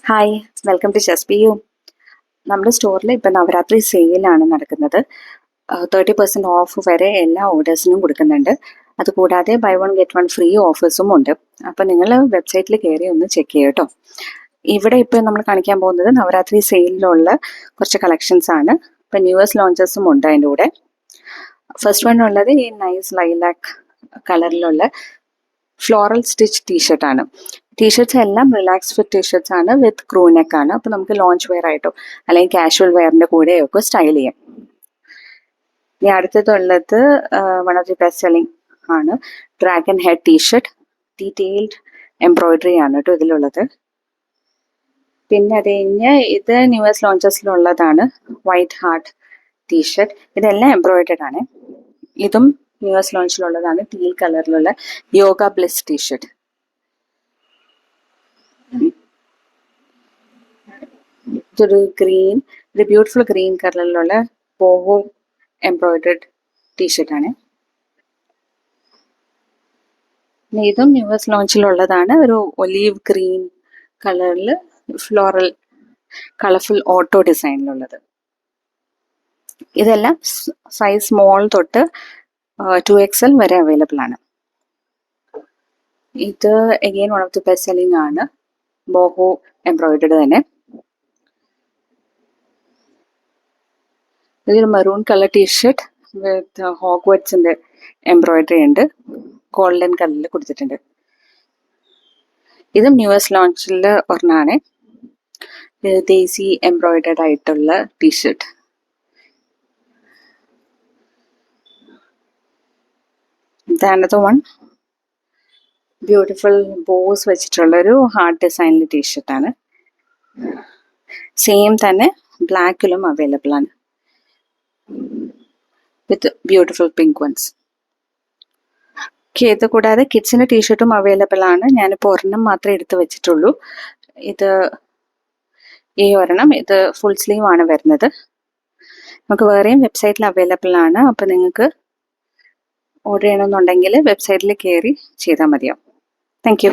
Hi, welcome to just you. നമ്മുടെ സ്റ്റോറിൽ ഇപ്പം നവരാത്രി സെയിലാണ് നടക്കുന്നത്. 30% ഓഫ് വരെ എല്ലാ ഓർഡേഴ്സിനും കൊടുക്കുന്നുണ്ട്. അതുകൂടാതെ buy one get one free ഓഫേഴ്സും ഉണ്ട്. അപ്പം നിങ്ങൾ വെബ്സൈറ്റിൽ കയറി ഒന്ന് ചെക്ക് ചെയ്യുക കേട്ടോ. ഇവിടെ ഇപ്പം നമ്മൾ കാണിക്കാൻ പോകുന്നത് നവരാത്രി സെയിലിലുള്ള കുറച്ച് കളക്ഷൻസ് ആണ്. ഇപ്പം ന്യൂ ഇയേഴ്സ് ലോഞ്ചസും ഉണ്ട് അതിൻ്റെ കൂടെ. ഫസ്റ്റ് വൺ ഉള്ളത് ഈ നൈസ് ലൈലാക്ക് കളറിലുള്ള ഫ്ലോറൽ സ്റ്റിച്ച് ടീഷർട്ടാണ്. ടീഷർട്ട്സ് എല്ലാം റിലാക്സ് ഫിറ്റ് ടീഷർട്ട്സ് ആണ് വിത്ത് ക്രൂ നെക്ക് ആണ്. അപ്പോൾ നമുക്ക് ലോഞ്ച് വെയർ ആയിട്ടോ അല്ലെങ്കിൽ കാഷ്വൽ വെയറിൻ്റെ കൂടെയൊക്കെ സ്റ്റൈൽ ചെയ്യാം. ഇനി അടുത്തതുള്ളത് one of the best selling ആണ് dragon head T shirt. Detailed embroidery ആണ് കേട്ടോ ഇതിലുള്ളത്. പിന്നെ അത് കഴിഞ്ഞ് ഇത് ന്യൂ ഇയേഴ്സ് ലോഞ്ചസിലുള്ളതാണ് വൈറ്റ് ഹാർട്ട് ടീഷർട്ട്. ഇതെല്ലാം എംബ്രോയിഡഡ് ആണ്. ഇതും ന്യൂ ഇയേഴ്സ് ലോഞ്ചിലുള്ളതാണ് ടീൽ കളറിലുള്ള യോഗ ബ്ലിസ് ടീഷർട്ട്. ഇതൊരു ഗ്രീൻ, ഒരു ബ്യൂട്ടിഫുൾ ഗ്രീൻ കളറിലുള്ള ബോഹോ എംബ്രോയിഡഡ് ടീഷർട്ടാണ്. ഇതും ന്യൂ ഇയേഴ്സ് ലോഞ്ചിലുള്ളതാണ്. ഒരു ഒലീവ് ഗ്രീൻ കളറിൽ ഫ്ലോറൽ കളർഫുൾ ഓട്ടോ ഡിസൈനിലുള്ളത്. ഇതെല്ലാം സൈസ് സ്മോൾ തൊട്ട് 2XL വരെ അവൈലബിൾ ആണ്. ഇത് again one of the best selling ആണ്, ബോഹോ എംബ്രോയിഡറി തന്നെ. ഇതൊരു മെറൂൺ കളർ ടീഷർട്ട് വിത്ത് ഹോഗ്വർട്സിന്റെ എംബ്രോയിഡറി ഉണ്ട്, ഗോൾഡൻ കളറിൽ കൊടുത്തിട്ടുണ്ട്. ഇതും ന്യൂ ഇയേഴ്സ് ലോഞ്ചിൽ ഒരെണ്ണമാണ്. ദേശി എംബ്രോയിഡർഡ് ആയിട്ടുള്ള ടീഷർട്ട്. ഇതാണത് വൺ ബ്യൂട്ടിഫുൾ ബോസ് വെച്ചിട്ടുള്ള ഒരു ഹാർട്ട് ഡിസൈനിലെ ടീഷർട്ടാണ്. സെയിം തന്നെ ബ്ലാക്കിലും അവൈലബിൾ ആണ് വിത്ത് ബ്യൂട്ടിഫുൾ പിങ്ക് വൺസ്. ഇത് കൂടാതെ കിഡ്സിൻ്റെ ടീഷർട്ടും അവൈലബിൾ ആണ്. ഞാനിപ്പോൾ ഒരെണ്ണം മാത്രമേ എടുത്ത് വെച്ചിട്ടുള്ളൂ. ഇത് ഈ ഒരെണ്ണം, ഇത് ഫുൾ സ്ലീവ് ആണ് വരുന്നത്. നമുക്ക് വേറെയും വെബ്സൈറ്റിൽ അവൈലബിൾ ആണ്. അപ്പോൾ നിങ്ങൾക്ക് ഓർഡർ ചെയ്യണമെന്നുണ്ടെങ്കിൽ വെബ്സൈറ്റിൽ കയറി ചെയ്താൽ മതിയാവും. Thank you.